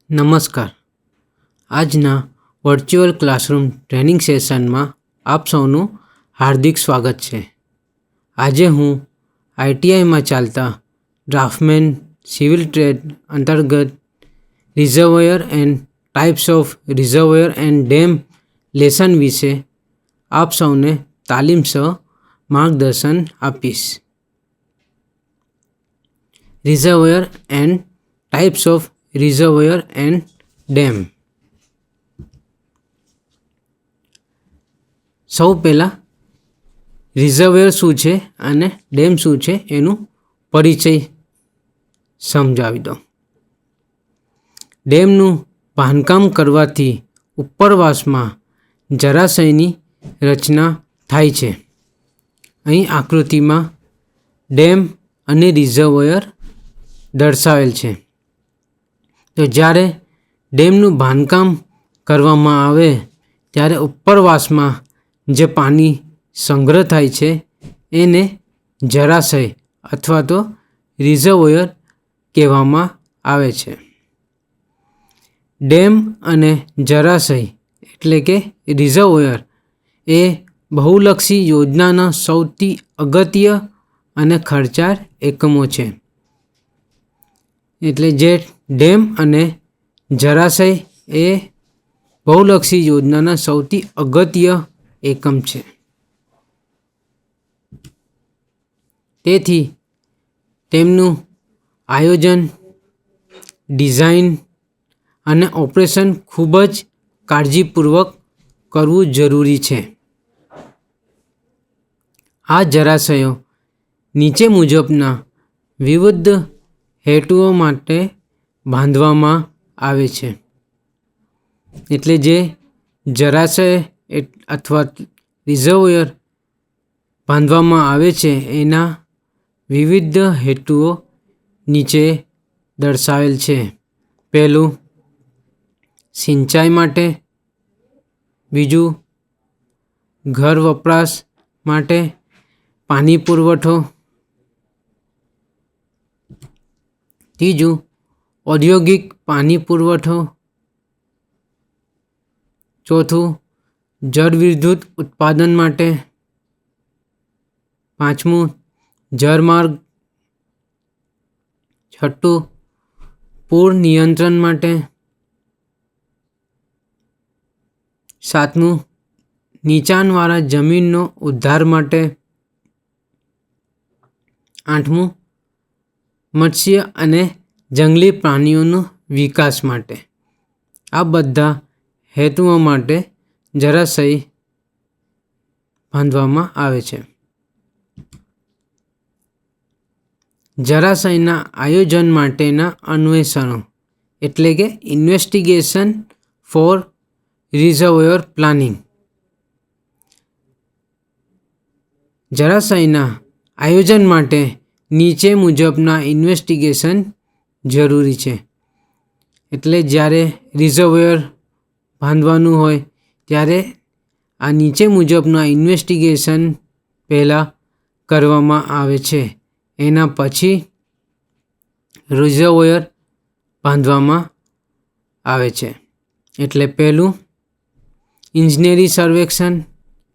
નમસ્કાર. આજના virtual classroom training સેશનમાં આપ સૌનું હાર્દિક સ્વાગત છે. આજે હું આઈટીઆઈમાં ચાલતા ડ્રાફ્ટમેન સિવિલ ટ્રેડ અંતર્ગત reservoir and types of reservoir and dam lesson વિશે આપ સૌને તાલીમ સહ માર્ગદર્શન આપીશ. Reservoir and types of reservoir and dam. સૌ પહેલાં રિઝર્વોયર શું છે અને ડેમ શું છે એનું પરિચય સમજાવી દો. ડેમનું બાંધકામ કરવાથી ઉપરવાસમાં જળાશયની રચના થાય છે. અહીં આકૃતિમાં ડેમ અને રિઝર્વોયર દર્શાવેલ છે. તો જ્યારે ડેમનું બાંધકામ કરવામાં આવે ત્યારે ઉપરવાસમાં જે પાણી સંગ્રહ થાય છે એને જળાશય અથવા તો રિઝર્વોયર કહેવામાં આવે છે. ડેમ અને જળાશય એટલે કે રિઝર્વોયર એ બહુલક્ષી યોજનાના સૌથી અગત્ય અને ખર્ચાળ એકમો છે. એટલે જે ડેમ અને જળાશય એ બહુલક્ષી યોજનાના સૌથી અગત્ય એકમ છે. તેથી તેમનું આયોજન, ડિઝાઇન અને ઓપરેશન ખૂબ જ કાળજીપૂર્વક કરવું જરૂરી છે. આ જળાશયો નીચે મુજબના વિવિધ હેતુઓ માટે બાંધવામાં આવે છે. એટલે જે જળાશય અથવા રિઝર્વોયર બાંધવામાં આવે છે એના વિવિધ હેતુઓ નીચે દર્શાવેલ છે. પહેલું, સિંચાઈ માટે. બીજું, ઘર વપરાશ માટે પાણી પુરવઠો. ત્રીજું, ઔદ્યોગિક પાણી પુરવઠો. ચોથું, જળવિદ્યુત ઉત્પાદન માટે. પાંચમું, જળમાર્ગ. છઠ્ઠું, પૂર નિયંત્રણ માટે. સાતમું, નીચાણવાળા જમીનનો ઉદ્ધાર માટે. આઠમું, મત્સ્ય અને જંગલી પ્રાણીઓનો વિકાસ માટે. આ બધા હેતુઓ માટે જળાશય બાંધવામાં આવે છે. જળાશયના આયોજન માટેના અન્વેષણો એટલે કે ઇન્વેસ્ટિગેશન ફોર રિઝર્વોયર પ્લાનિંગ. જળાશયના આયોજન માટે નીચે મુજબના ઇન્વેસ્ટિગેશન જરૂરી છે. એટલે જ્યારે રિઝર્વોયર બાંધવાનું હોય ત્યારે આ નીચે મુજબના ઇન્વેસ્ટિગેશન પહેલાં કરવામાં આવે છે. એના પછી રિઝર્વોયર બાંધવામાં આવે છે. એટલે પહેલું, ઇજનેરી સર્વેક્ષણ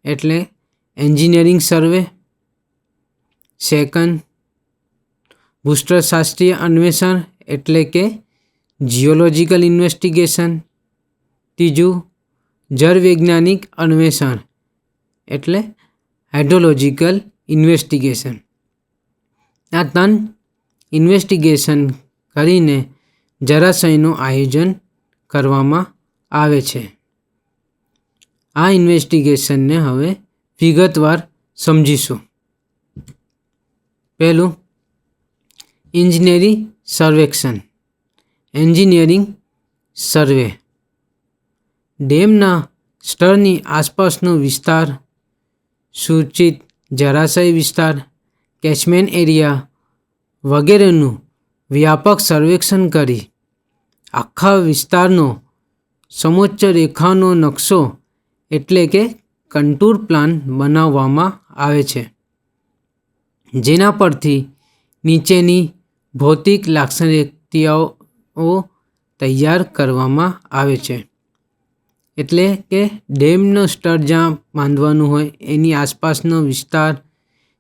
એટલે એન્જિનિયરિંગ સર્વે. સેકન્ડ, ભૂસ્તરશાસ્ત્રીય અન્વેષણ એટલે કે જિયોલોજિકલ ઇન્વેસ્ટિગેશન. ત્રીજું, જળવૈજ્ઞાનિક અન્વેષણ એટલે હાઇડ્રોલોજિકલ ઇન્વેસ્ટિગેશન. આ 3 ઇન્વેસ્ટિગેશન કરીને જળાશયનું આયોજન કરવામાં આવે છે. આ ઇન્વેસ્ટિગેશનને હવે વિગતવાર સમજીશું. પહેલું, ઇજનેરી સર્વેક્ષણ એન્જિનિયરિંગ સર્વે. ડેમના સ્થળની આસપાસનો વિસ્તાર, સૂચિત જળાશય વિસ્તાર, કેચમેન્ટ એરિયા વગેરેનું વ્યાપક સર્વેક્ષણ કરી આખા વિસ્તારનો સમોચ્ચ રેખાનો નકશો એટલે કે કન્ટૂર પ્લાન બનાવવામાં આવે છે. જેના પરથી નીચેની ભૌતિક લાક્ષણિકતાઓ તૈયાર કરવામાં આવે છે. એટલે કે ડેમનું સ્તર જ્યાં બાંધવાનું હોય એની આસપાસનો વિસ્તાર,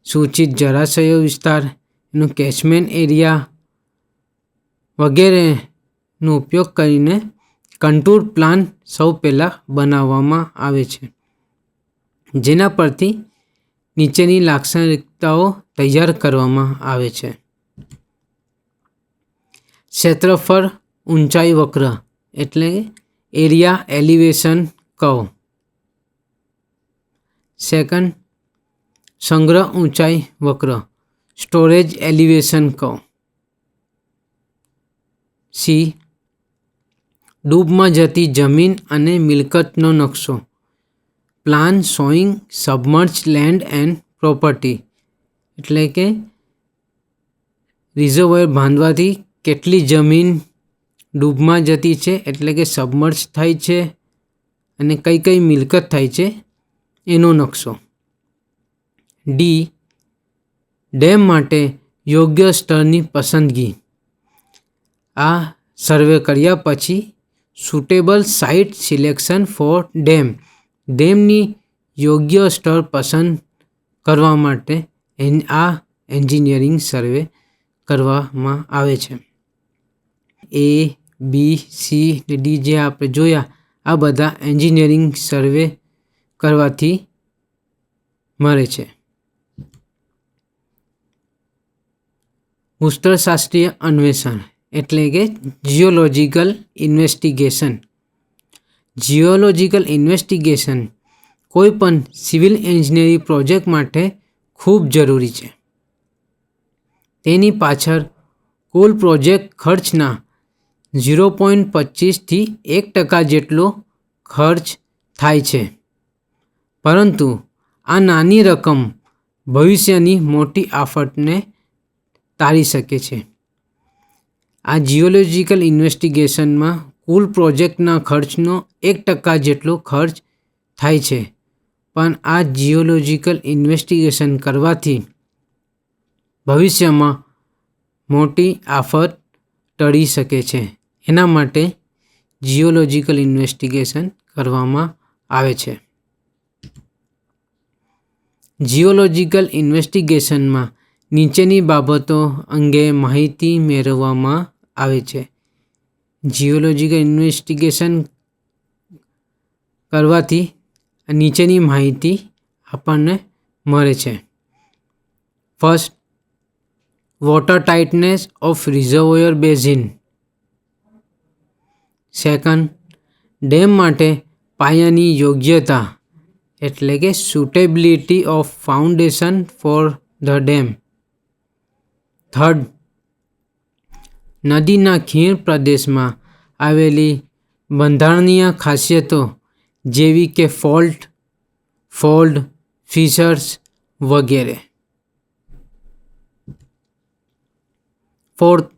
સૂચિત જળાશયો વિસ્તાર, એનું કેચમેન્ટ એરિયા વગેરેનો ઉપયોગ કરીને કન્ટૂર પ્લાન સૌ પહેલાં બનાવવામાં આવે છે, જેના પરથી નીચેની લાક્ષણિકતાઓ તૈયાર કરવામાં આવે છે. ક્ષેત્રફળ ઊંચાઈ વક્ર એટલે એરિયા એલિવેશન કર્વ. સેકન્ડ, સંગ્રહ ઊંચાઈ વક્ર સ્ટોરેજ એલિવેશન કર્વ. સી, ડૂબમાં જતી જમીન અને મિલકતનો નકશો plan showing submerge land and property એટલે કે રિઝર્વોયર બાંધવાથી કેટલી જમીન ડૂબમાં જતી છે એટલે કે સબમર્જ થાય છે અને કઈ કઈ મિલકત થાય છે એનો નકશો. ડી, ડેમ માટે યોગ્ય સ્તરની પસંદગી. આ સર્વે કર્યા પછી suitable site selection for dam, ડેમની યોગ્ય સ્તર પસંદ કરવા માટે આ એન્જિનિયરિંગ સર્વે કરવામાં આવે છે. એ, બી, સી ને ડી જે આપણે જોયા આ બધા એન્જિનિયરિંગ સર્વે કરવાથી મળે છે. ભૂસ્તરશાસ્ત્રીય અન્વેષણ એટલે કે જિયોલોજિકલ ઇન્વેસ્ટિગેશન. જિયોલોજિકલ ઇન્વેસ્ટિગેશન કોઈ પણ સિવિલ એન્જિનિયરિંગ પ્રોજેક્ટ માટે ખૂબ જરૂરી છે. તેની પાછળ કુલ પ્રોજેક્ટ ખર્ચના 0.25થી 1% જેટલો ખર્ચ થાય છે, પરંતુ આ નાની રકમ ભવિષ્યની મોટી આફતને ટાળી શકે છે. આ જિયોલોજિકલ ઇન્વેસ્ટિગેશનમાં કુલ પ્રોજેક્ટના ખર્ચનો 1% જેટલો ખર્ચ થાય છે, પણ આ જિયોલોજિકલ ઇન્વેસ્ટિગેશન કરવાથી ભવિષ્યમાં મોટી આફત ટળી શકે છે. એના માટે જિયોલોજિકલ ઇન્વેસ્ટિગેશન કરવામાં આવે છે. જિયોલોજિકલ ઇન્વેસ્ટિગેશનમાં નીચેની બાબતો અંગે માહિતી મેળવવામાં આવે છે. જિયોલોજિકલ ઇન્વેસ્ટિગેશન કરવાથી નીચેની માહિતી આપણને મળે છે. First, water tightness of reservoir basin. Second, dam માટે પાયાની યોગ્યતા એટલે કે suitability of foundation for the dam. Third, નદીના ખીણ પ્રદેશમાં આવેલી બંધારણીય ખાસિયતો જેવી કે ફોલ્ટ, ફોલ્ડ, ફિશર્સ વગેરે. ફોર્થ,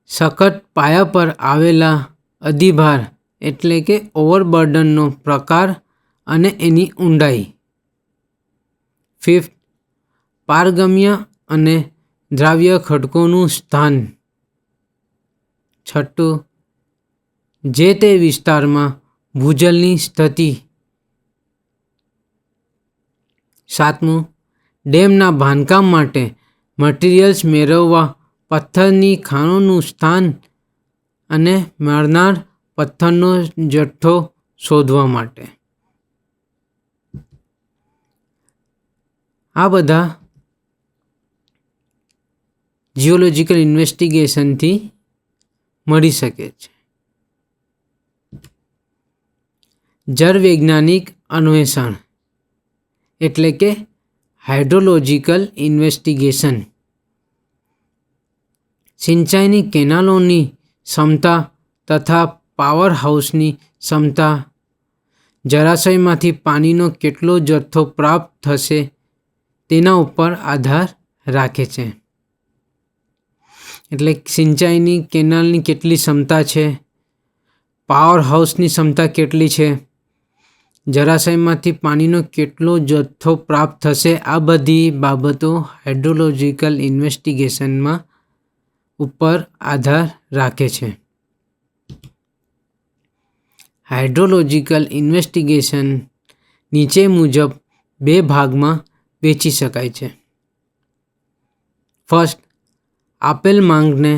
સખત પાયા પર આવેલા અધિભાર એટલે કે ઓવરબર્ડનનો પ્રકાર અને એની ઊંડાઈ. ફિફ્થ, પારગમ્ય અને દ્રાવ્ય ખડકોનું સ્થાન. છઠ્ઠું, જે તે વિસ્તારમાં ભૂજલની સ્થિતિ. સાતમું, ડેમના બાંધકામ માટે મટીરિયલ્સ મેળવવા પથ્થરની ખાણોનું સ્થાન અને મળનાર પથ્થરનો જથ્થો શોધવા માટે. આ બધા જિયોલોજિકલ ઇન્વેસ્ટિગેશનથી મળી શકે છે. જળવૈજ્ઞાનિક અન્વેષણ એટલે કે હાઇડ્રોલોજિકલ ઇન્વેસ્ટિગેશન. સિંચાઈની કેનાલોની ક્ષમતા તથા પાવર હાઉસની ક્ષમતા, જળાશયમાંથી પાણીનો કેટલો જથ્થો પ્રાપ્ત થશે તેના ઉપર આધાર રાખે છે. એટલે સિંચાઈની કેનાલની કેટલી ક્ષમતા છે, પાવર હાઉસની ક્ષમતા કેટલી છે, જળાશયમાંથી પાણીનો કેટલો જથ્થો પ્રાપ્ત થશે, આ બધી બાબતો હાઇડ્રોલોજિકલ ઇન્વેસ્ટિગેશનમાં ઉપર આધાર રાખે છે. હાઇડ્રોલોજિકલ ઇન્વેસ્ટિગેશન નીચે મુજબ 2 ભાગમાં વહેંચી શકાય છે. ફર્સ્ટ, આપેલ માંગને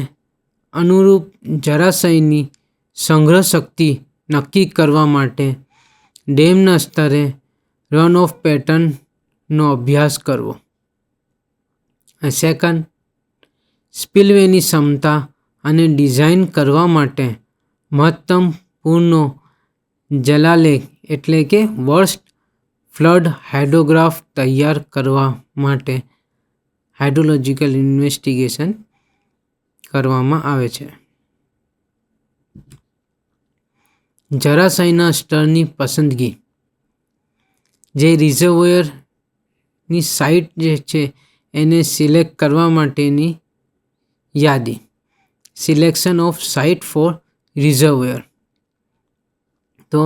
અનુરૂપ જળાશયની સંગ્રહ શક્તિ નક્કી કરવા માટે ડેમના સ્તરે રન ઓફ પેટર્નનો અભ્યાસ કરવો. સેકન્ડ, સ્પિલવેની ક્ષમતા અને ડિઝાઇન કરવા માટે મહત્તમ પૂરનો જલાલેખ એટલે કે વર્સ્ટ ફ્લડ હાઇડ્રોગ્રાફ તૈયાર કરવા માટે હાઇડ્રોલોજિકલ ઇન્વેસ્ટિગેશન કરવામાં આવે છે. જળાશયના સ્તરની પસંદગી. જે રિઝર્વોયરની સાઇટ જે છે એને સિલેક્ટ કરવા માટેની યાદી. Selection of site for reservoir. તો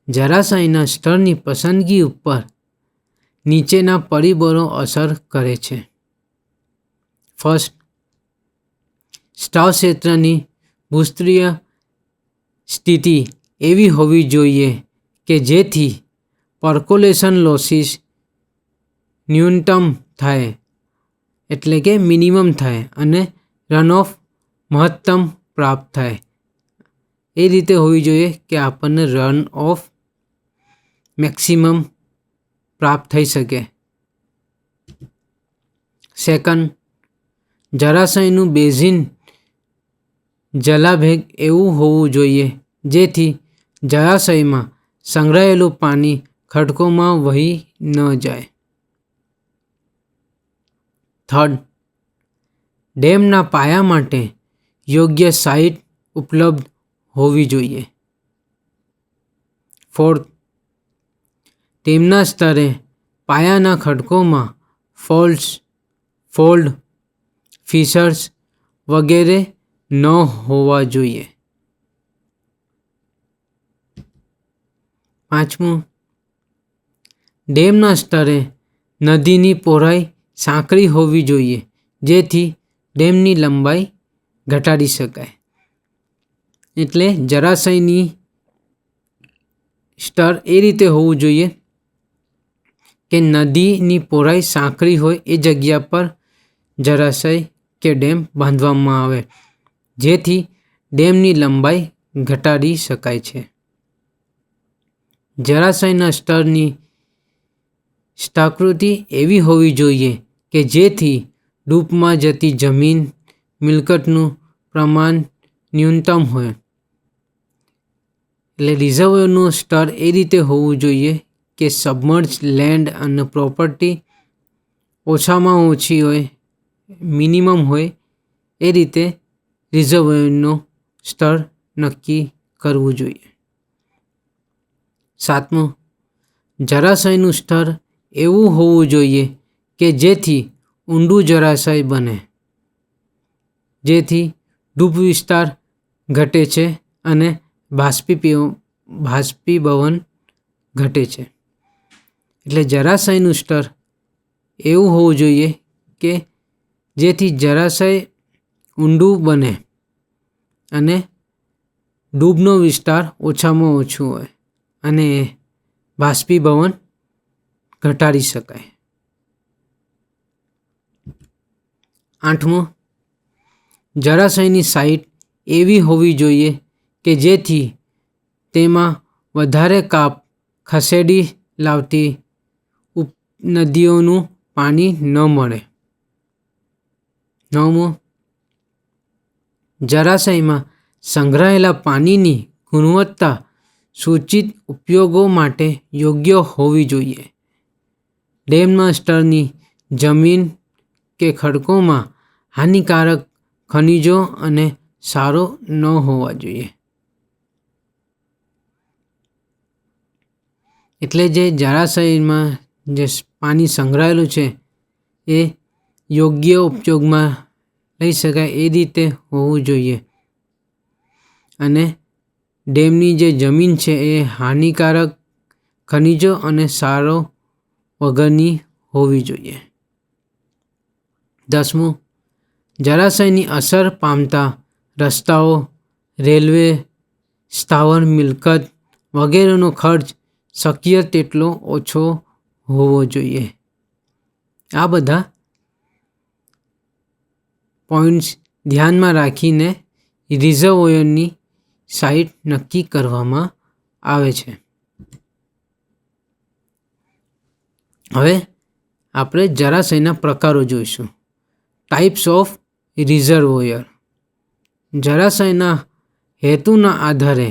જળાશયના સ્તરની પસંદગી ઉપર નીચેના પરિબળો અસર કરે છે. ફર્સ્ટ, સ્તર ક્ષેત્રની ભૂસ્તરીય સ્થિતિ એવી હોવી જોઈએ કે જેથી પર્કોલેશન લોસીસ ન્યૂનતમ થાય એટલે કે મિનિમમ થાય અને રનઓફ મહત્તમ પ્રાપ્ત થાય. એ રીતે હોવી જોઈએ કે આપણને રન ઓફ મેક્સિમમ પ્રાપ્ત થઈ શકે. સેકન્ડ, જળાશયનું બેઝિન જલાભેગ એવું હોવું જોઈએ જેથી જળાશયમાં સંગ્રહાયેલું પાણી ખડકોમાં વહી ન જાય. થર્ડ, ડેમના પાયા માટે યોગ્ય સાઇટ ઉપલબ્ધ હોવી જોઈએ. ફોર્થ, ડેમના સ્તરે પાયાના ખડકોમાં ફોલ્ટ્સ, ફોલ્ડ, ફિશર્સ વગેરે ન હોવા જોઈએ. પાંચમું, ડેમના સ્તરે નદીની પહોળાઈ સાંકડી હોવી જોઈએ જેથી ડેમની લંબાઈ ઘટાડી શકાય. એટલે જળાશયની સ્તર એ રીતે હોવું જોઈએ કે નદીની પહોળાઈ સાંકડી હોય એ જગ્યા પર જળાશય કે ડેમ બાંધવામાં આવે જેથી ડેમની લંબાઈ ઘટાડી શકાય છે. જળાશયના સ્તરની સ્થાકૃતિ એવી હોવી જોઈએ કે જેથી ડૂબમાં જતી જમીન મિલકતનું પ્રમાણ ન્યૂનતમ હોય. એટલે રિઝર્વોયરનું સ્તર એ રીતે હોવું જોઈએ કે સબમર્જ લેન્ડ અને પ્રોપર્ટી ઓછામાં ઓછી હોય, મિનિમમ હોય. એ રીતે રિઝર્વોયરનું સ્તર નક્કી કરવું જોઈએ. સાતમું, જળાશયનું સ્તર એવું હોવું જોઈએ કે જેથી ઊંડું જળાશય બને જેથી ડૂબ વિસ્તાર ઘટે છે અને બાષ્પીભવન ઘટે છે. એટલે જળાશયનું સ્તર એવું હોવું જોઈએ કે જેથી જળાશય ઊંડું બને અને ડૂબનો વિસ્તાર ઓછામાં ઓછું હોય અને બાષ્પીભવન ઘટાડી શકાય. આઠમું, જળાશયની સાઇટ એવી હોવી જોઈએ કે જેથી તેમાં વધારે કાપ ખસેડી લાવતી નદીઓનું પાણી ન મળે. નવમું, જળાશયમાં સંગ્રહાયેલા પાણીની ગુણવત્તા સૂચિત ઉપયોગો માટે યોગ્ય હોવી જોઈએ. ડેમના સ્તરની જમીન કે ખડકોમાં હાનિકારક ખનિજો અને ક્ષારો ન હોવા જોઈએ. એટલે જે જળાશયમાં જે પાણી સંગ્રહાયેલું છે એ યોગ્ય ઉપયોગમાં લઈ શકાય એ રીતે હોવું જોઈએ. અને ડેમની જે જમીન છે એ હાનિકારક ખનિજો અને ક્ષારો વગરની હોવી જોઈએ. 10મું, જળાશયની અસર પામતા રસ્તાઓ, રેલવે, સ્થાવર મિલકત વગેરેનો ખર્ચ શક્ય તેટલો ઓછો હોવો જોઈએ. આ બધા પોઈન્ટ્સ ધ્યાનમાં રાખીને રિઝર્વોયરની સાઇઝ નક્કી કરવામાં આવે છે. હવે આપણે જળાશયના પ્રકારો જોઈશું. Types of reservoir. જળાશયના હેતુના આધારે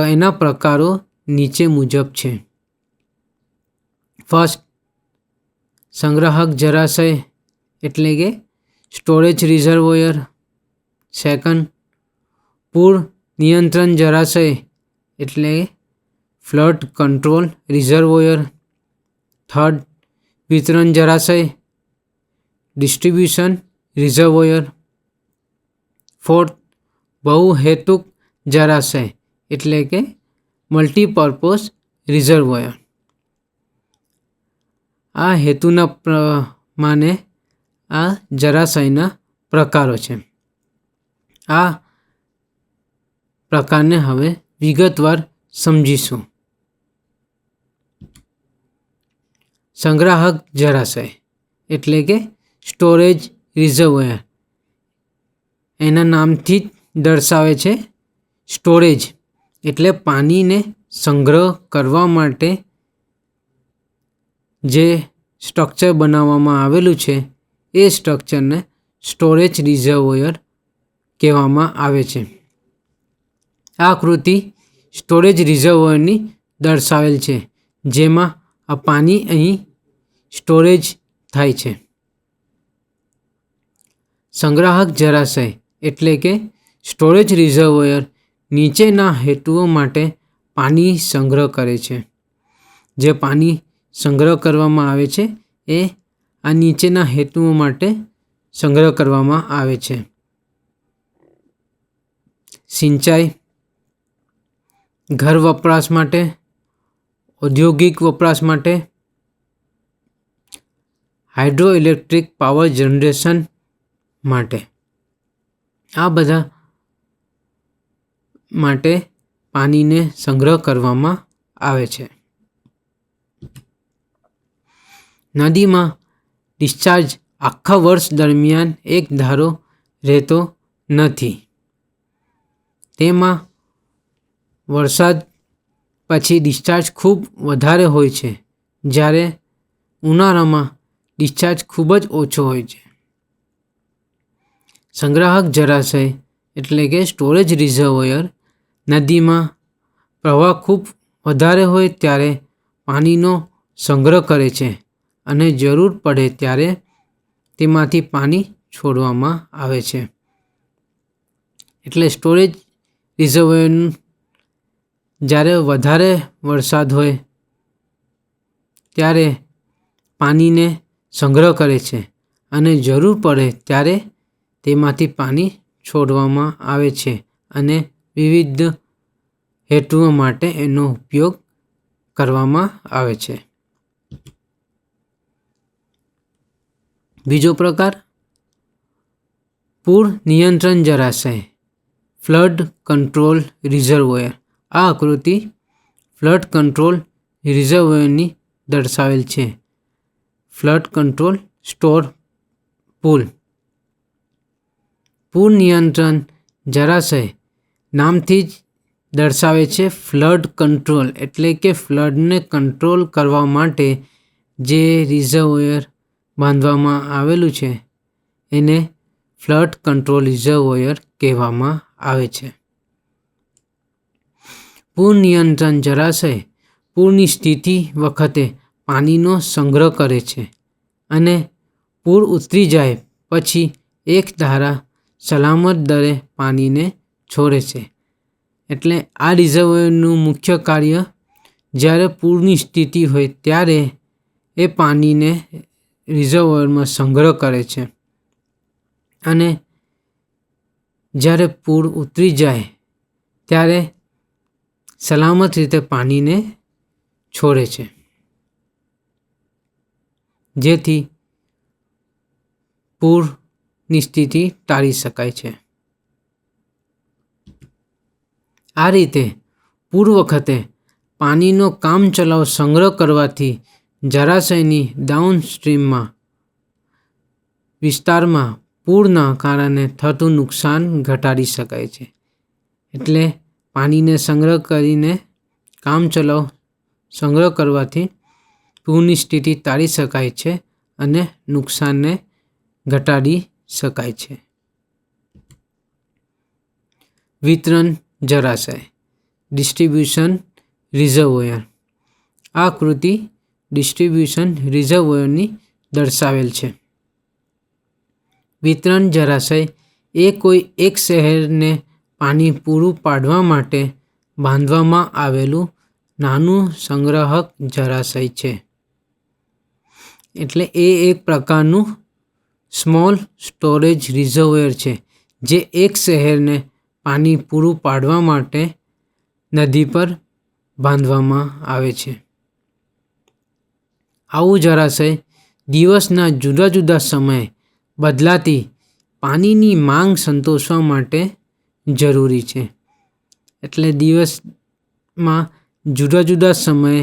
એના પ્રકારો નીચે મુજબ છે. ફર્સ્ટ, સંગ્રાહક જળાશય એટલે કે સ્ટોરેજ રિઝર્વોયર. સેકન્ડ, પૂર નિયંત્રણ જળાશય એટલે ફ્લડ કંટ્રોલ રિઝર્વોયર. થર્ડ, વિતરણ જળાશય ડિસ્ટ્રીબ્યુશન રિઝર્વોયર. ફોર્થ, બહુહેતુક જળાશય એટલે કે મલ્ટીપર્પઝ રિઝર્વોયર. આ હેતુના પ્રમાણે આ જળાશયના પ્રકારો છે. આ પ્રકારને હવે વિગતવાર સમજીશું. સંગ્રાહક જળાશય એટલે કે સ્ટોરેજ રિઝર્વોયર એના નામથી જ દર્શાવે છે. સ્ટોરેજ એટલે પાણીને સંગ્રહ કરવા માટે જે સ્ટ્રક્ચર બનાવવામાં આવેલું છે એ સ્ટ્રક્ચરને સ્ટોરેજ રિઝર્વોયર કહેવામાં આવે છે. આ આકૃતિ સ્ટોરેજ રિઝર્વોયરની દર્શાવેલ છે, જેમાં આ પાણી અહીં સ્ટોરેજ થાય છે. સંગ્રાહક જળાશય એટલે કે સ્ટોરેજ રિઝર્વોયર નીચેના હેતુઓ માટે પાણી સંગ્રહ કરે છે. જે પાણી સંગ્રહ કરવામાં આવે છે એ આ નીચેના હેતુઓ માટે સંગ્રહ કરવામાં આવે છે. સિંચાઈ, ઘર વપરાશ માટે, ઔદ્યોગિક વપરાશ માટે, હાઇડ્રો ઇલેક્ટ્રિક પાવર જનરેશન માટે. આ બધા માટે પાણીને સંગ્રહ કરવામાં આવે છે. નદીમાં ડિસ્ચાર્જ આખા વર્ષ દરમિયાન એક ધારો રહેતો નથી. તેમાં વરસાદ પછી ડિસ્ચાર્જ ખૂબ વધારે હોય છે, જ્યારે ઉનાળામાં ડિસ્ચાર્જ ખૂબ જ ઓછો હોય છે. સંગ્રાહક જળાશય એટલે કે સ્ટોરેજ રિઝર્વોયર નદીમાં પ્રવાહ ખૂબ વધારે હોય ત્યારે પાણીનો સંગ્રહ કરે છે અને જરૂર પડે ત્યારે તેમાંથી પાણી છોડવામાં આવે છે. એટલે સ્ટોરેજ રિઝર્વોયર જ્યારે વધારે વરસાદ હોય ત્યારે પાણીને સંગ્રહ કરે છે અને જરૂર પડે ત્યારે તેમાંથી પાણી છોડવામાં આવે છે અને વિવિધ હેતુઓ માટે એનો ઉપયોગ કરવામાં આવે છે. બીજો પ્રકાર, પૂર નિયંત્રણ જળાશય ફ્લડ કંટ્રોલ રિઝર્વોયર. આ આકૃતિ ફ્લડ કંટ્રોલ રિઝર્વોયરની દર્શાવેલ છે. ફ્લડ કંટ્રોલ સ્ટોર પૂલ. પૂર નિયંત્રણ જળાશય નામથી જ દર્શાવે છે ફ્લડ કંટ્રોલ એટલે કે ફ્લડને કંટ્રોલ કરવા માટે જે રિઝર્વોયર બાંધવામાં આવેલું છે એને ફ્લડ કંટ્રોલ રિઝર્વોયર કહેવામાં આવે છે. પૂર નિયંત્રણ જળાશય પૂરની સ્થિતિ વખતે પાણીનો સંગ્રહ કરે છે અને પૂર ઉતરી જાય પછી એક ધારા સલામત દરે પાણીને છોડે છે. એટલે આ રિઝર્વોયરનું મુખ્ય કાર્ય જ્યારે પૂરની સ્થિતિ હોય ત્યારે એ પાણીને રિઝર્વોયરમાં સંગ્રહ કરે છે અને જ્યારે પૂર ઉતરી જાય ત્યારે સલામત રીતે પાણીને છોડે છે, જેથી પૂરની સ્થિતિ ટાળી શકાય છે. આ રીતે પૂર વખતે પાણીનો કામચલાઉ સંગ્રહ કરવાથી જળાશયની ડાઉનસ્ટ્રીમમાં વિસ્તારમાં પૂરના કારણે થતું નુકસાન ઘટાડી શકાય છે. એટલે પાણીને સંગ્રહ કરીને કામચલાઉ સંગ્રહ કરવાથી પૂરની સ્થિતિ ટાળી શકાય છે અને નુકસાનને ઘટાડી શકાય છે. વિતરણ જળાશય ડિસ્ટ્રીબ્યુશન રિઝર્વોયર. આ આકૃતિ ડિસ્ટ્રીબ્યુશન રિઝર્વોયરની દર્શાવેલ છે. વિતરણ જળાશય એ કોઈ એક શહેરને પાણી પૂરું પાડવા માટે બાંધવામાં આવેલું નાનું સંગ્રાહક જળાશય છે. એટલે એ એક પ્રકારનું સ્મોલ સ્ટોરેજ રિઝર્વોયર છે જે એક શહેરને પાણી પૂરું પાડવા માટે નદી પર બાંધવામાં આવે છે. આવું જળાશય દિવસના જુદા જુદા સમયે બદલાતી પાણીની માંગ સંતોષવા માટે જરૂરી છે. એટલે દિવસમાં જુદા જુદા સમયે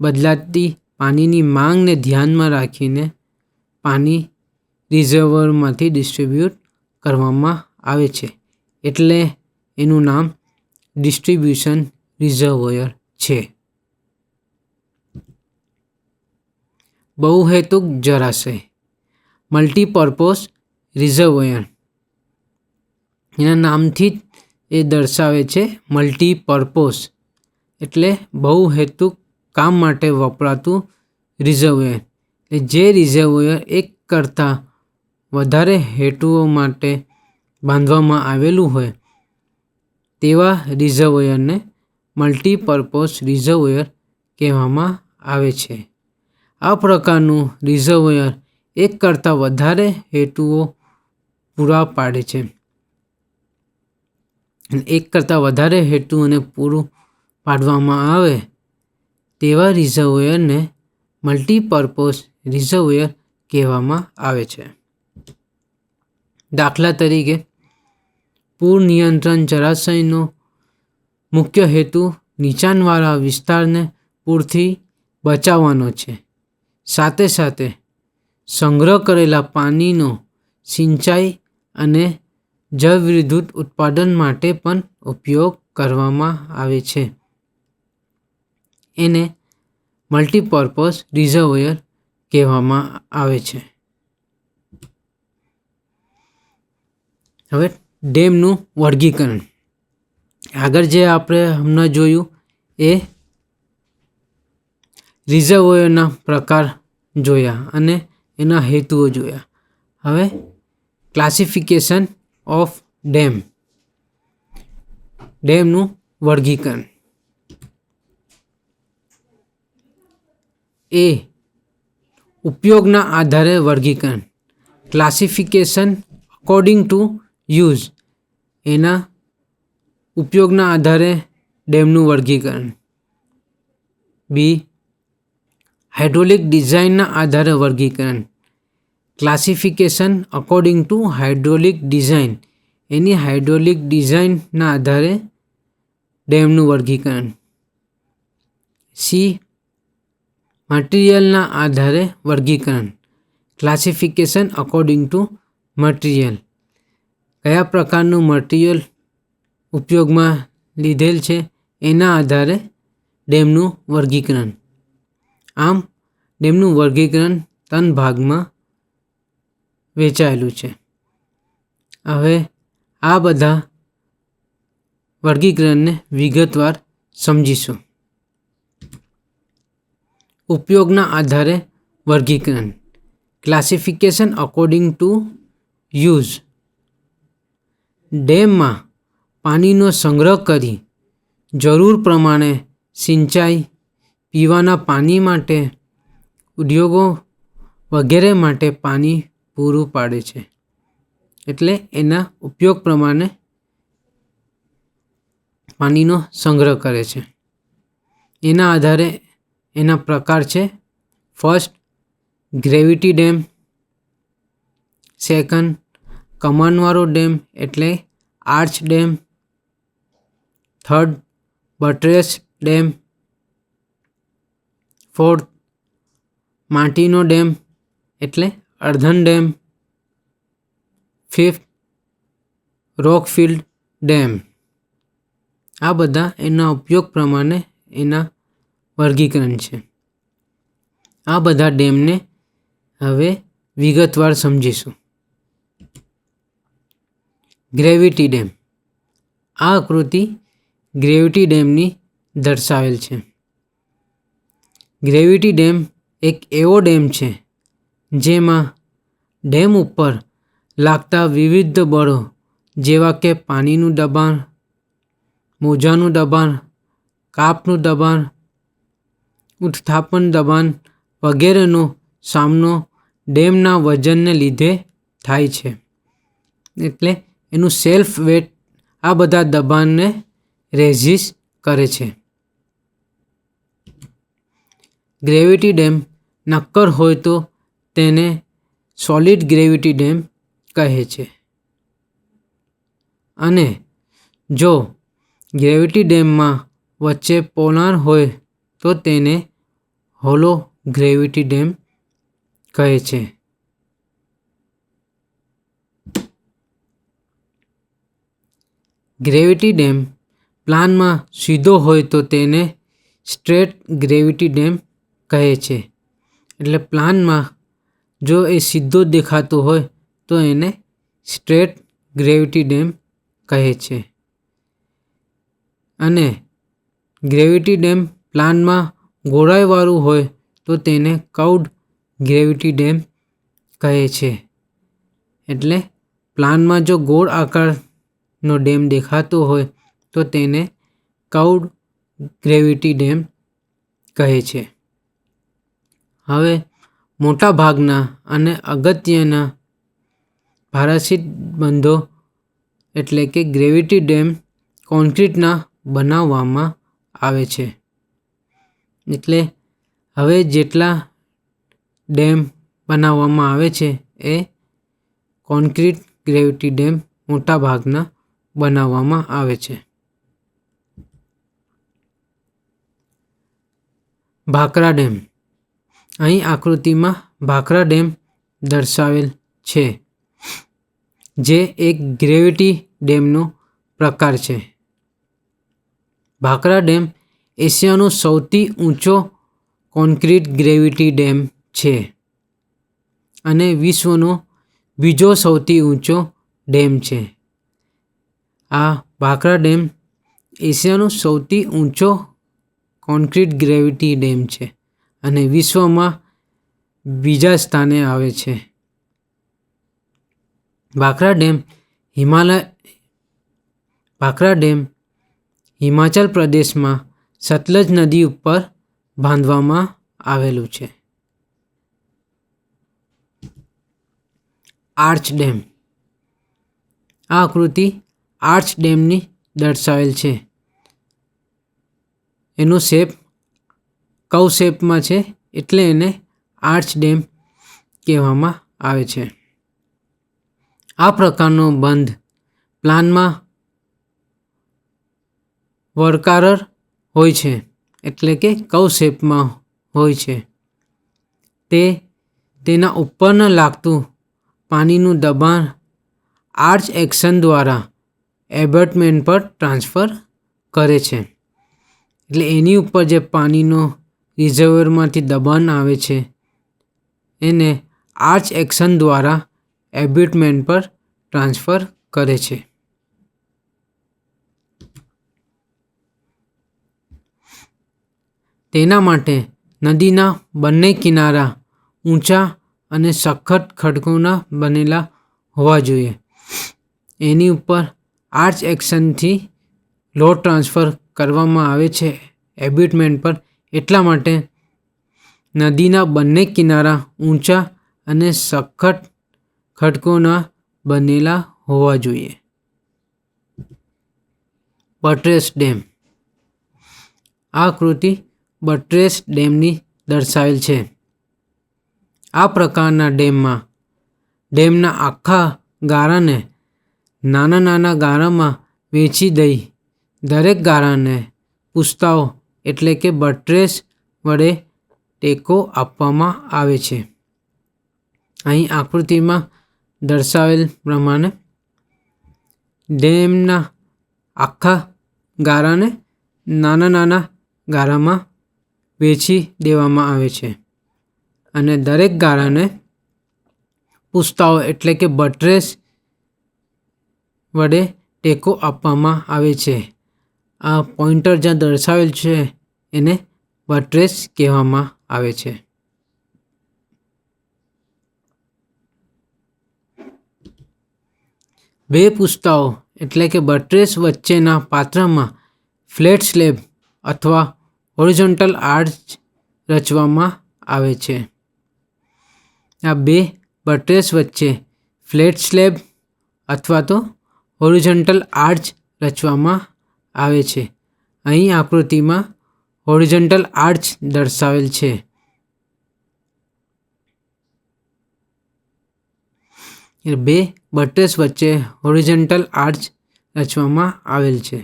બદલાતી પાણીની માંગને ધ્યાનમાં રાખીને પાણી રિઝર્વોયરમાંથી ડિસ્ટ્રીબ્યુટ કરવામાં આવે છે. એટલે એનું નામ ડિસ્ટ્રીબ્યુશન રિઝર્વોયર છે. બહુહેતુક જળાશય મલ્ટીપર્પઝ રિઝર્વોયર. એના નામથી જ એ દર્શાવે છે મલ્ટીપર્પઝ એટલે બહુહેતુક કામ માટે વપરાતું રિઝર્વોયર. જે રિઝર્વોયર એક કરતાં વધારે હેતુઓ માટે બાંધવામાં આવેલું હોય તેવા રિઝર્વોયરને મલ્ટીપર્પઝ રિઝર્વોયર કહેવામાં આવે છે. આ પ્રકારનું રિઝર્વોયર એક કરતાં વધારે હેતુઓ પૂરા પાડે છે. એક કરતાં વધારે હેતુઓને પૂરું પાડવામાં આવે તેવા રિઝર્વોયરને મલ્ટીપર્પઝ રિઝર્વોયર કહેવામાં આવે છે. દાખલા તરીકે પૂર નિયંત્રણ જળાશયનો મુખ્ય હેતુ નીચાણવાળા વિસ્તારને પૂરથી બચાવવાનો છે. સાથે સાથે સંગ્રહ કરેલા પાણીનો સિંચાઈ અને જળવિદ્યુત ઉત્પાદન માટે પણ ઉપયોગ કરવામાં આવે છે. એને મલ્ટીપર્પઝ રિઝર્વોયર કહેવામાં આવે છે. હવે ડેમનું વર્ગીકરણ. આગળ જે આપણે હમણાં જોયું એ રિઝર્વોયરના પ્રકાર જોયા અને એના હેતુઓ જોયા. હવે ક્લાસિફિકેશન ઓફ ડેમ. ડેમનું વર્ગીકરણ. એ ઉપયોગના આધારે વર્ગીકરણ ક્લાસિફિકેશન અકોર્ડિંગ ટુ યુઝ. એના ઉપયોગના આધારે ડેમનું વર્ગીકરણ. બી હાઇડ્રોલિક ડિઝાઇનના આધારે વર્ગીકરણ classification according to hydraulic design. Any hydraulic ડિઝાઇનના આધારે ડેમનું વર્ગીકરણ. સી મટીરિયલના આધારે વર્ગીકરણ ક્લાસિફિકેશન અકોર્ડિંગ ટુ મટીરિયલ. કયા પ્રકારનું મટીરિયલ ઉપયોગમાં લીધેલ છે એના આધારે ડેમનું વર્ગીકરણ. આમ ડેમનું વર્ગીકરણ 3 ભાગમાં વહેંચાયેલું છે. હવે આ બધા વર્ગીકરણને વિગતવાર સમજીશું. ઉપયોગના આધારે વર્ગીકરણ ક્લાસિફિકેશન અકોર્ડિંગ ટુ યુઝ. ડેમમાં પાણીનો સંગ્રહ કરી જરૂર પ્રમાણે સિંચાઈ, પીવાના પાણી માટે, ઉદ્યોગો વગેરે માટે પાણી પૂરું પાડે છે. એટલે એના ઉપયોગ પ્રમાણે પાણીનો સંગ્રહ કરે છે. એના આધારે એના પ્રકાર છે. First gravity dam. સેકન્ડ કમાનવાળો ડેમ એટલે arch dam. Third buttress dam. 4th, માટીનો ડેમ એટલે અર્ધન ડેમ. 5th, રોકફિલ્ડ dam. આ બધા એના ઉપયોગ પ્રમાણે એના વર્ગીકરણ છે. આ બધા ડેમને હવે વિગતવાર સમજીશું. Gravity dam. આ આકૃતિ ગ્રેવિટી ડેમની દર્શાવેલ છે. ગ્રેવિટી ડેમ એક એવો ડેમ છે જેમાં ડેમ ઉપર લાગતા વિવિધ બળો જેવા કે પાણીનું દબાણ, મોજાનું દબાણ, કાપનું દબાણ, ઉત્થાપન દબાણ વગેરેનો સામનો ડેમના વજનને લીધે થાય છે. એટલે એનું સેલ્ફ વેટ આ બધા દબાણને રેઝિસ્ટ કરે છે. ગ્રેવિટી ડેમ નક્કર હોય તો તેને સોલિડ ગ્રેવિટી ડેમ કહે છે. અને જો ગ્રેવિટી ડેમમાં વચ્ચે પોલાણ હોય તો તેને હોલો ગ્રેવિટી ડેમ કહે છે. ગ્રેવિટી ડેમ પ્લાનમાં સીધો હોય તો તેને સ્ટ્રેટ ગ્રેવિટી ડેમ કહે છે. એટલે પ્લાનમાં જો એ સીધો દેખાતો હોય તો એને સ્ટ્રેટ ગ્રેવિટી ડેમ કહે છે. અને ગ્રેવિટી ડેમ પ્લાનમાં ગોળાઈવાળું હોય તો તેને કર્વ્ડ ગ્રેવિટી ડેમ કહે છે. એટલે પ્લાનમાં જો ગોળ આકારનો ડેમ દેખાતો હોય તો તેને કર્વ્ડ ગ્રેવિટી ડેમ કહે છે. હવે મોટા ભાગના અને અગત્યના પારાશીટ બંધો એટલે કે ગ્રેવિટી ડેમ કોન્ક્રીટના બનાવવામાં આવે છે. એટલે હવે જેટલા ડેમ બનાવવામાં આવે છે એ કોન્ક્રીટ ગ્રેવિટી ડેમ મોટા ભાગના બનાવવામાં આવે છે. ભાખરા ડેમ. અહીં આકૃતિમાં ભાખરા ડેમ દર્શાવેલ છે જે એક ગ્રેવિટી ડેમનો પ્રકાર છે. ભાખરા ડેમ એશિયાનો સૌથી ઊંચો કોન્ક્રીટ ગ્રેવિટી ડેમ છે અને વિશ્વનો બીજો સૌથી ઊંચો ડેમ છે. આ ભાખરા ડેમ એશિયાનો સૌથી ઊંચો કોન્ક્રીટ ગ્રેવિટી ડેમ છે અને વિશ્વમાં બીજા સ્થાને આવે છે. ભાખરા ડેમ હિમાચલ પ્રદેશમાં સતલજ નદી ઉપર બાંધવામાં આવેલું છે. Arch dam. આ આકૃતિ આર્ચ ડેમની દર્શાવેલ છે. એનો શેપ કર્વ શેપમાં છે એટલે એને આર્ચ ડેમ કહેવામાં આવે છે. આ પ્રકારનો બંધ પ્લાનમાં વર્તુળાકાર હોય છે એટલે કે કર્વ શેપમાં હોય છે. તેના ઉપરના લાગતું પાણીનું દબાણ આર્ચ એક્શન દ્વારા એબેટમેન્ટ પર ટ્રાન્સફર કરે છે. એટલે એની ઉપર જે પાણીનો રિઝર્વરમાંથી દબાણ આવે છે એને આર્ચ એક્શન દ્વારા એબેટમેન્ટ પર ટ્રાન્સફર કરે છે. તેના માટે નદીના બંને કિનારા ઊંચા અને સખત ખડકોના બનેલા હોવા જોઈએ. એની ઉપર આર્ચ એક્શનથી લોડ ટ્રાન્સફર કરવામાં આવે છે એબેટમેન્ટ પર. એટલા માટે નદીના બંને કિનારા ઊંચા અને સખત ખડકોના બનેલા હોવા જોઈએ. Buttress dam. આ આકૃતિ બટ્રેસ ડેમની દર્શાવેલ છે. આ પ્રકારના ડેમના આખા ગાળાને નાના નાના ગાળામાં વહેંચી દઈ દરેક ગાળાને પુસ્તાઓ એટલે કે બટ્રેસ વડે ટેકો આપવામાં આવે છે. અહીં આકૃતિમાં દર્શાવેલ પ્રમાણે ડેમના આખા ગાળાને નાના નાના ગાળામાં વહેંચી દેવામાં આવે છે અને દરેક ગાળાને પુસ્તાઓ એટલે કે બટ્રેસ વડે ટેકો આપવામાં આવે છે. આ પોઇન્ટર જ્યાં દર્શાવેલ છે એને બટ્રેસ કહેવામાં આવે છે. બે પુસ્તાઓ એટલે કે બટ્રેસ વચ્ચેના પાત્રમાં ફ્લેટ સ્લેબ અથવા હોરિઝોન્ટલ આર્ચ રચવામાં આવે છે. આ બે બટ્રેસ વચ્ચે ફ્લેટ સ્લેબ અથવા તો હોરિઝોન્ટલ આર્ચ રચવામાં આવે છે. અહીં આકૃતિમાં હોરિઝોન્ટલ આર્ચ દર્શાવેલ છે. બે બટ્રેસ વચ્ચે હોરિઝોન્ટલ આર્ચ રચવામાં આવેલ છે.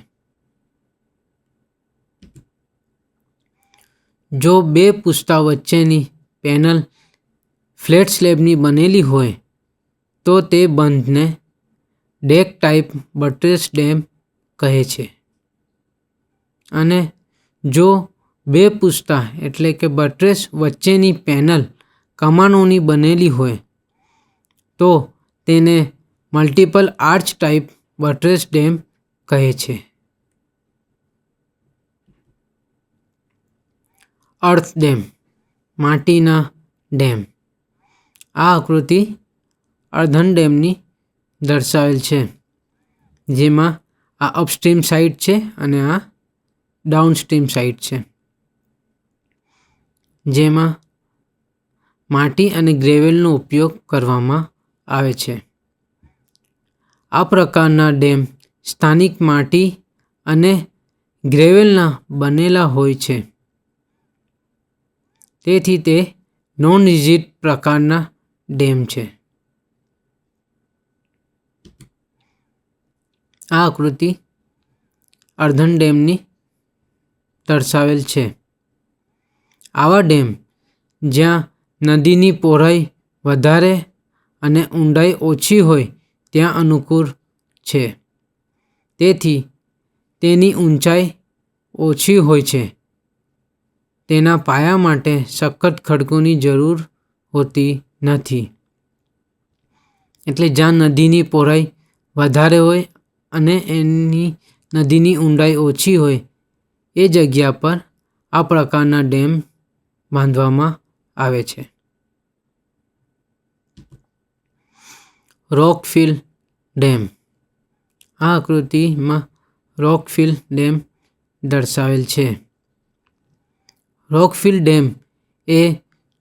જો બે પુસ્તાઓ વચ્ચેની પેનલ ફ્લેટ સ્લેબની બનેલી હોય તો તે બંધને ડેક ટાઈપ બટ્રેસ ડેમ કહે છે. અને જો બે પુસ્તા એટલે કે બટ્રેસ વચ્ચેની પેનલ કમાનોની બનેલી હોય તો તેને multiple arch type buttress dam કહે છે. અર્થ ડેમ, માટીના ડેમ. આ આકૃતિ અર્ધન ડેમની દર્શાવેલ છે, જેમાં આ અપસ્ટ્રીમ સાઇડ છે અને આ ડાઉનસ્ટ્રીમ સાઇડ છે, જેમાં માટી અને ગ્રેવેલનો ઉપયોગ કરવામાં આવે છે. આ પ્રકારના ડેમ સ્થાનિક માટી અને ગ્રેવેલના બનેલા હોય છે, તેથી તે નોન રિજિડ પ્રકારના ડેમ છે. આ આકૃતિ અર્ધન ડેમની દર્શાવેલ છે. આવા ડેમ જ્યાં નદીની પહોળાઈ વધારે અને ઊંડાઈ ઓછી હોય ત્યાં અનુકૂળ છે. તેથી તેની ઊંચાઈ ઓછી હોય છે. તેના પાયા માટે સખત ખડકોની જરૂર હોતી નથી. એટલે જ્યાં નદીની પહોળાઈ વધારે હોય અને નદીની ઊંડાઈ ઓછી હોય એ જગ્યા પર આ પ્રકારના ડેમ બાંધવામાં આવે છે. રોકફિલ ડેમ. આ આકૃતિમાં રોકફિલ ડેમ દર્શાવેલ છે. રોકફિલ ડેમ એ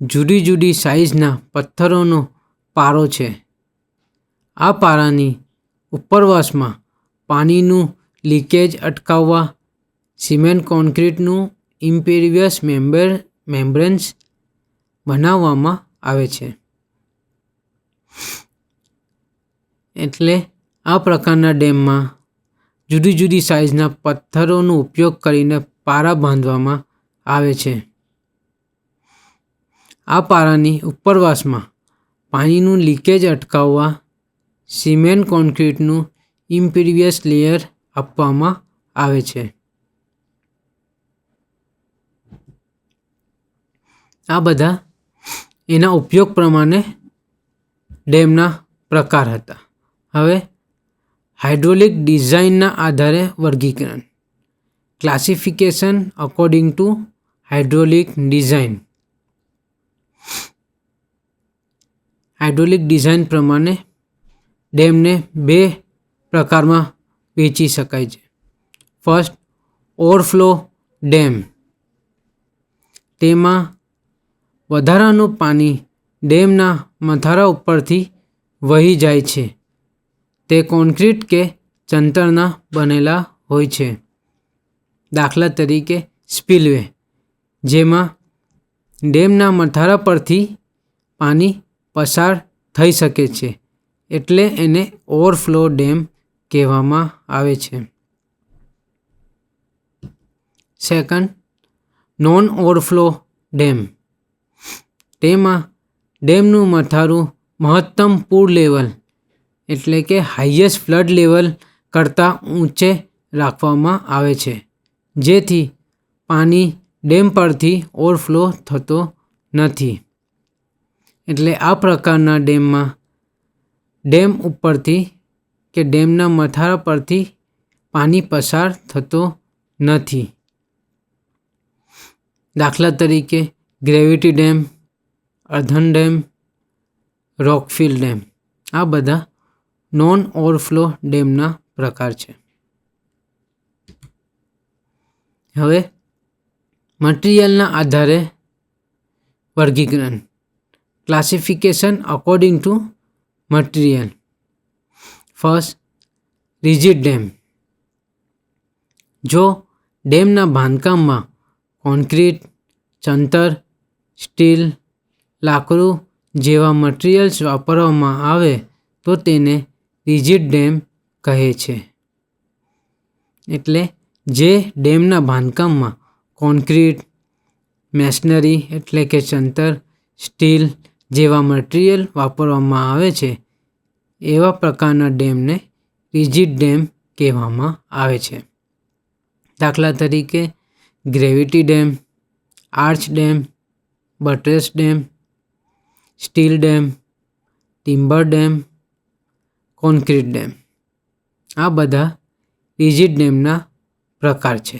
જુદી જુદી સાઇઝના પથ્થરોનો પારો છે. આ પારાની ઉપરવાસમાં પાણીનું લીકેજ અટકાવવા સિમેન્ટ કોન્ક્રીટનું ઇમ્પેરિયસ મેમ્બ્રેન્સ બનાવવામાં આવે છે. એટલે આ પ્રકારના ડેમમાં જુદી જુદી સાઇઝના પથ્થરોનો ઉપયોગ કરીને પારા બાંધવામાં આવે છે. આ પારાની ઉપરવાસમાં પાણીનું લીકેજ અટકાવવા સિમેન્ટ કોન્ક્રીટનું ઇમ્પેરિયસ લેયર આપવામાં આવે છે. આ બધા એના ઉપયોગ પ્રમાણે ડેમના પ્રકાર હતા. હવે હાઇડ્રોલિક ડિઝાઇનના આધારે વર્ગીકરણ. Classification according to hydraulic design. Hydraulic design પ્રમાણે ડેમને બે પ્રકારમાં વહેંચી શકાય છે. First, overflow dam. તેમાં વધારાનું પાણી ડેમના મથારા ઉપરથી વહી જાય છે. તે કોન્ક્રીટ કે ચણતરના બનેલા હોય છે. દાખલા તરીકે સ્પિલવે, જેમાં ડેમના મથારા પરથી પાણી પસાર થઈ શકે છે, એટલે એને ઓવરફ્લો ડેમ કહેવામાં આવે છે. Second, non overflow dam. તેમાં ડેમનું મથાળું મહત્તમ પૂર લેવલ એટલે કે હાઈએસ્ટ ફ્લડ લેવલ કરતાં ઊંચે રાખવામાં આવે છે, જેથી પાણી ડેમ પરથી ઓવરફ્લો થતો નથી. એટલે આ પ્રકારના ડેમમાં ડેમ ઉપરથી કે ડેમના મથાળા પરથી પાણી પસાર થતો નથી. દાખલા તરીકે gravity dam, earthen dam, rockfill dam. આ બધા નોન ઓવરફ્લો ડેમના પ્રકાર છે. હવે મટીરિયલના આધારે વર્ગીકરણ. Classification according to material. First, rigid dam. જો ડેમના બાંધકામમાં કોન્ક્રીટ, ચણતર, સ્ટીલ, લાકડું જેવા મટીરિયલ્સ વાપરવામાં આવે તો તેને રિજિડ ડેમ કહે છે. એટલે જે ડેમના બાંધકામમાં કોન્ક્રીટ, મેશનરી એટલે કે ચણતર, સ્ટીલ જેવા મટીરિયલ વાપરવામાં આવે છે એવા પ્રકારના ડેમને રિજિડ ડેમ કહેવામાં આવે છે. દાખલા તરીકે gravity dam, arch dam, buttress dam, steel dam, timber dam, concrete dam. આ બધા રિજિડ ડેમના પ્રકાર છે.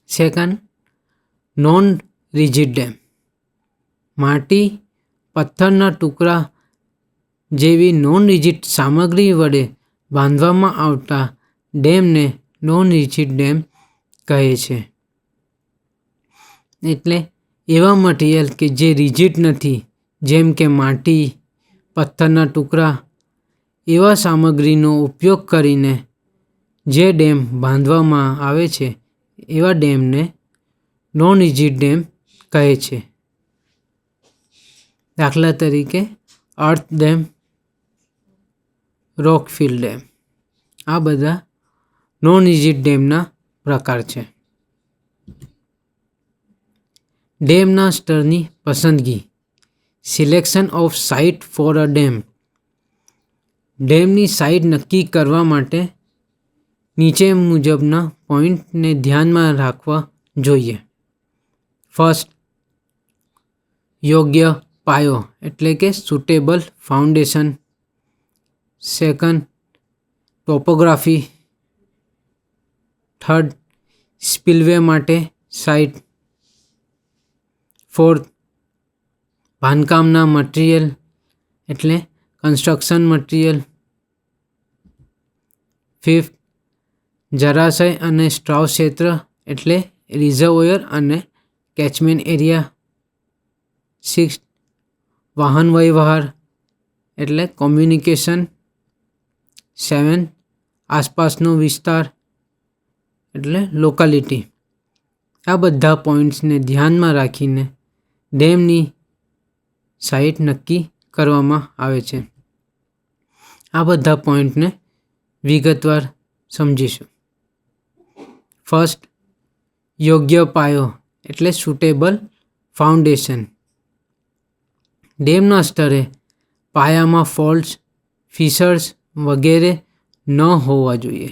Second, non rigid dam. માટી, પથ્થરના ટુકડા જેવી નોન રિજિડ સામગ્રી વડે બાંધવામાં આવતા ડેમને નોન રિજિડ ડેમ કહે છે. એટલે એવા મટીરિયલ કે જે રિજિડ નથી, જેમ કે માટી, પથ્થરના ટુકડા એવા સામગ્રીનો ઉપયોગ કરીને જે ડેમ બાંધવામાં આવે છે એવા ડેમને નોન રિજિડ ડેમ કહે છે. દાખલા તરીકે અર્થ ડેમ, રોકફિલ ડેમ. આ બધા નોન રિજિડ ડેમના પ્રકાર છે. ડેમના સ્તરની પસંદગી. Selection of site for a dam. ડેમની સાઇટ નક્કી કરવા માટે નીચે મુજબના પોઈન્ટને ધ્યાનમાં રાખવા જોઈએ. ફર્સ્ટ, યોગ્ય પાયો એટલે કે suitable foundation. Second, topography. Third, spillway માટે સાઇટ. ફોર્થ, બાંધકામના મટીરિયલ એટલે કન્સ્ટ્રક્શન મટીરિયલ. ફિફ્થ, જળાશય અને સ્ટ્રાવ ક્ષેત્ર એટલે રિઝર્વોયર અને કેચમેન્ટ એરિયા. સિક્સ્થ, વાહન વ્યવહાર એટલે કોમ્યુનિકેશન. સેવન્થ, આસપાસનો વિસ્તાર એટલે લોકાલિટી. આ બધા પોઈન્ટ્સને ધ્યાનમાં રાખીને ડેમની સાઇટ નક્કી કરવામાં આવે છે. આ બધા પોઈન્ટને વિગતવાર સમજીશું. ફર્સ્ટ, યોગ્ય પાયો એટલે સુટેબલ ફાઉન્ડેશન. ડેમના સ્તરે પાયામાં ફોલ્ટ્સ, ફિશર્સ વગેરે ન હોવા જોઈએ.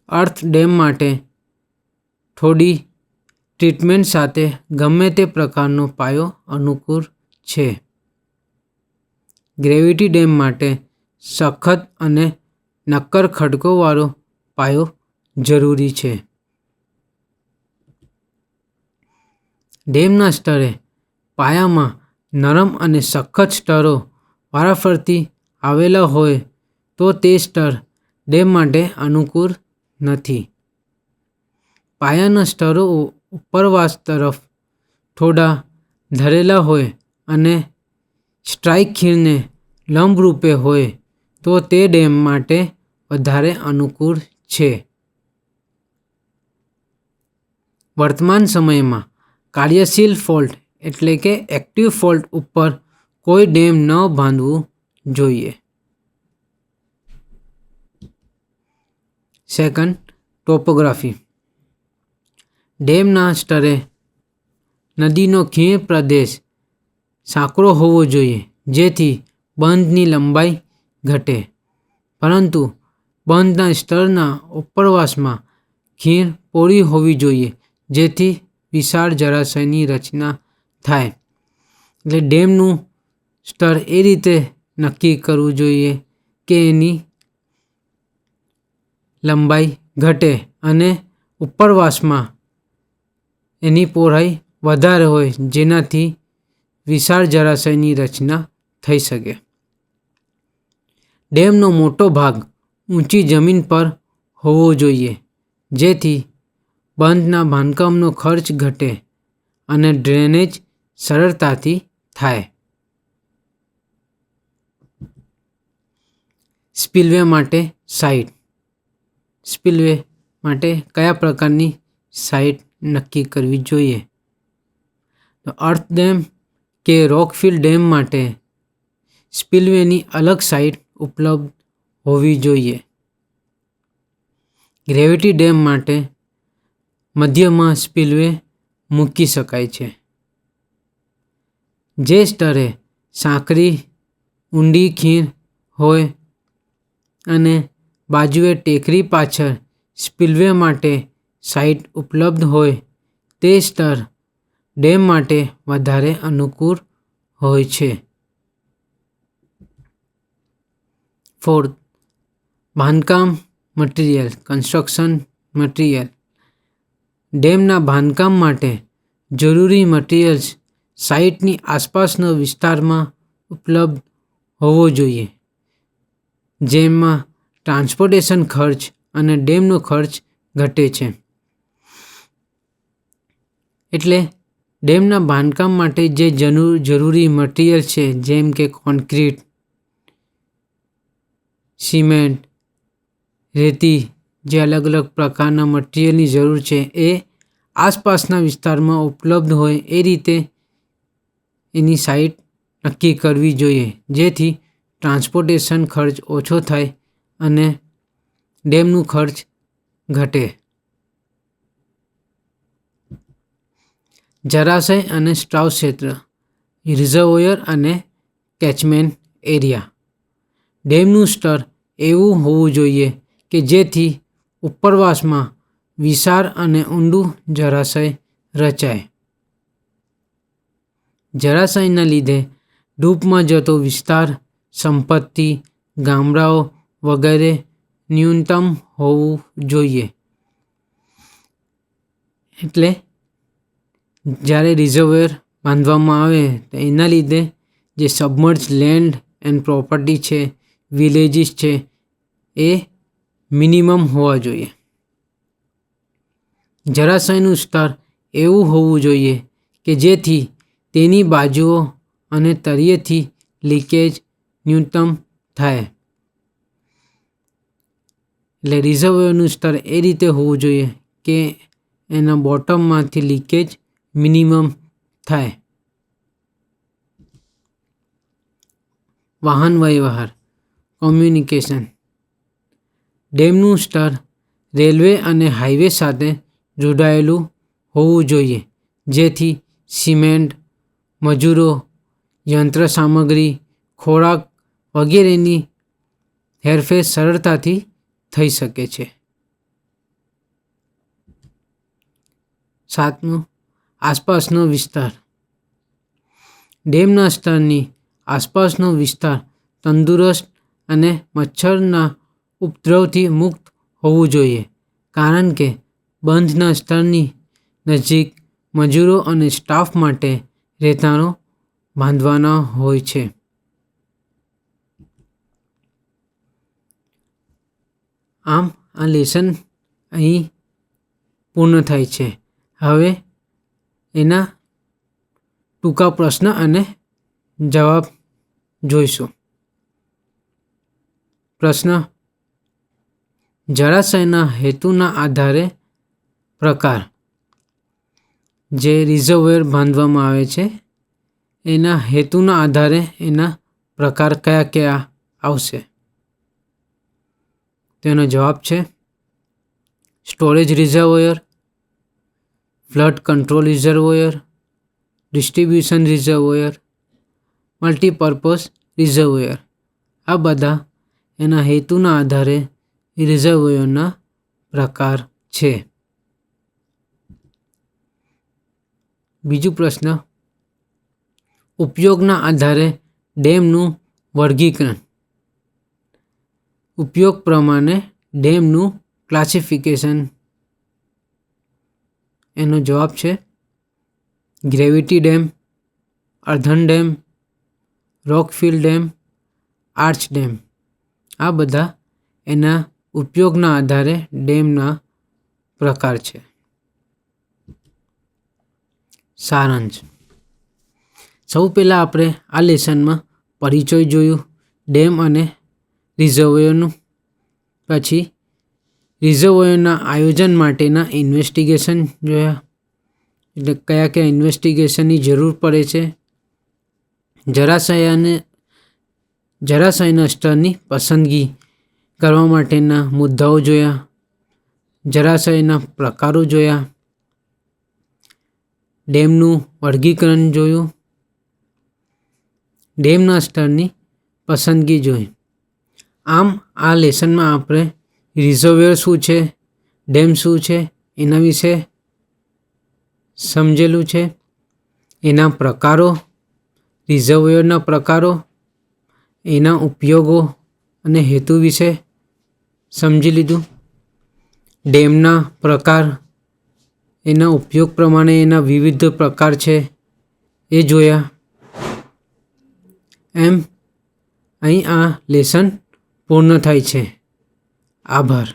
અર્થ ડેમ માટે થોડી ટ્રીટમેન્ટ સાથે ગમે તે પ્રકારનો પાયો અનુકૂળ છે. ગ્રેવિટી ડેમ માટે સખત અને નક્કર ખડકોવાળો પાયો જરૂરી છે. ડેમના સ્તરે પાયામાં નરમ અને સખત સ્તરો વારાફરતી આવેલા હોય તો તે સ્તર ડેમ માટે અનુકૂળ નથી. પાયાના સ્તરો ઉપરવાસ તરફ થોડા ધરેલા હોય અને સ્ટ્રાઇક ખીણને લંબરૂપે હોય તો તે ડેમ માટે વધારે અનુકૂળ છે. વર્તમાન સમયમાં કાર્યશીલ ફોલ્ટ એટલે કે એક્ટિવ ફોલ્ટ ઉપર કોઈ ડેમ ન બાંધવું જોઈએ. Second, topography. ડેમના સ્તરે નદીનો ખીણ પ્રદેશ સાંકડો હોવો જોઈએ જેથી બંધની લંબાઈ ઘટે, પરંતુ બંધના સ્તરના ઉપરવાસમાં ખીણ પહોળી હોવી જોઈએ જેથી વિશાળ જળાશયની રચના થાય. એટલે ડેમનું સ્તર એ રીતે નક્કી કરવું જોઈએ કે એની લંબાઈ ઘટે અને ઉપરવાસમાં એની પહોળાઈ વધારે હોય જેનાથી વિશાળ જળાશયની રચના થઈ શકે. ડેમનો મોટો ભાગ ઊંચી જમીન પર હોવો જોઈએ જેથી બંધના બાંધકામનો ખર્ચ ઘટે અને ડ્રેનેજ સરળતાથી થાય. સ્પિલવે માટે સાઇટ. સ્પિલવે માટે કયા પ્રકારની સાઇટ નક્કી કરવી જોઈએ? તો અર્થ ડેમ કે રોકફિલ ડેમ માટે સ્પિલવેની અલગ સાઇટ ઉપલબ્ધ હોવી જોઈએ. ગ્રેવિટી ડેમ માટે મધ્યમાં સ્પિલવે મૂકી શકાય છે. જે સ્તરે સાંકડી ઊંડી ખીણ હોય અને બાજુએ ટેકરી પાછળ સ્પિલવે માટે સાઇટ ઉપલબ્ધ હોય તે સ્તર ડેમ માટે વધારે અનુકૂળ હોય છે. 4. બાંધકામ મટીરિયલ કન્સ્ટ્રક્શન મટીરિયલ. ડેમના બાંધકામ માટે જરૂરી મટીરિયલ્સ સાઇટની આસપાસના વિસ્તારમાં ઉપલબ્ધ હોવો જોઈએ, જેમાં ટ્રાન્સપોર્ટેશન ખર્ચ અને ડેમનો ખર્ચ ઘટે છે. એટલે ડેમના બાંધકામ માટે જે જરૂરી મટીરિયલ છે જેમ કે કોન્ક્રીટ, સિમેન્ટ, રેતી, જે અલગ અલગ પ્રકારના મટીરિયલની જરૂર છે એ આસપાસના વિસ્તારમાં ઉપલબ્ધ હોય એ રીતે એની સાઇટ નક્કી કરવી જોઈએ જેથી ટ્રાન્સપોર્ટેશન ખર્ચ ઓછો થાય અને ડેમનું ખર્ચ ઘટે. જળાશય અને સ્ટ્રાવ ક્ષેત્ર રિઝર્વોયર અને કેચમેન્ટ એરિયા. ડેમનું સ્તર એવું હોવું જોઈએ કે જેથી ઉપરવાસમાં વિશાળ અને ઊંડું જળાશય રચાય. જળાશયના લીધે ડૂબમાં જતો વિસ્તાર, સંપત્તિ, ગામડાઓ વગેરે ન્યૂનતમ હોવું જોઈએ. એટલે જ્યારે રિઝર્વોયર બાંધવામાં આવે તો એના લીધે જે સબમર્જ લેન્ડ એન્ડ પ્રોપર્ટી છે, વિલેજીસ છે એ મિનિમમ હોવા જોઈએ. જળાશયનું સ્તર એવું હોવું જોઈએ કે જેથી તેની બાજુઓ અને તળિયેથી લીકેજ ન્યૂનતમ થાય. એટલે રિઝર્વોયરનું સ્તર એ રીતે હોવું જોઈએ કે એના બોટમમાંથી લીકેજ મિનિમમ થાય. વાહન વ્યવહાર કોમ્યુનિકેશન. ડેમનું સ્તર રેલવે અને હાઈવે સાથે જોડાયેલું હોવું જોઈએ જેથી સિમેન્ટ, મજૂરો, યંત્ર સામગ્રી, ખોરાક વગેરેની હેરફેર સરળતાથી થઈ શકે છે. 7. આસપાસનો વિસ્તાર. ડેમના સ્તરની આસપાસનો વિસ્તાર તંદુરસ્ત અને મચ્છરના ઉપદ્રવથી મુક્ત હોવું જોઈએ કારણ કે બંધના સ્તરની નજીક મજૂરો અને સ્ટાફ માટે રહેઠાણો બાંધવાના હોય છે. આમ આ લેસન અહીં પૂર્ણ થાય છે. હવે એના ટૂંકા પ્રશ્ન અને જવાબ જોઈશું. પ્રશ્ન: જળાશયના હેતુના આધારે પ્રકાર. જે રિઝર્વોયર બાંધવામાં આવે છે એના હેતુના આધારે એના પ્રકાર કયા કયા આવશે? તેનો જવાબ છે storage reservoir, flood control reservoir, distribution reservoir, multipurpose reservoir. આ બધા એના હેતુના આધારે રિઝર્વોયરના પ્રકાર છે. બીજો પ્રશ્ન, ઉપયોગના આધારે ડેમનું વર્ગીકરણ. ઉપયોગ પ્રમાણે ડેમનું ક્લાસિફિકેશન. એનો જવાબ છે gravity dam, earthen dam, rockfill dam, arch dam. આ બધા એના ઉપયોગના આધારે ડેમના પ્રકાર છે. સારાંશ. સૌ પહેલાં આપણે આ લેસનમાં પરિચય જોયું ડેમ અને રિઝર્વોયરનું. પછી રિઝર્વોયરના આયોજન માટેના ઇન્વેસ્ટિગેશન જોયા, એટલે કયા કયા ઇન્વેસ્ટિગેશનની જરૂર પડે છે. જળાશયના સ્તરની પસંદગી કરવા માટેના મુદ્દાઓ જોયા. જળાશયના પ્રકારો જોયા. ડેમનું વર્ગીકરણ જોયું. ડેમના સ્તરની પસંદગી જોઈ. આમ આ લેસનમાં આપણે રિઝર્વોયર શું છે, ડેમ શું છે એના વિશે સમજેલું છે. એના પ્રકારો, રિઝર્વોયરના પ્રકારો, એના ઉપયોગો અને હેતુ વિશે સમજી લીધું. ડેમના પ્રકાર, એના ઉપયોગ પ્રમાણે એના વિવિધ પ્રકાર છે એ જોયા. એમ અહીં આ લેસન પૂર્ણ થાય છે. આભાર.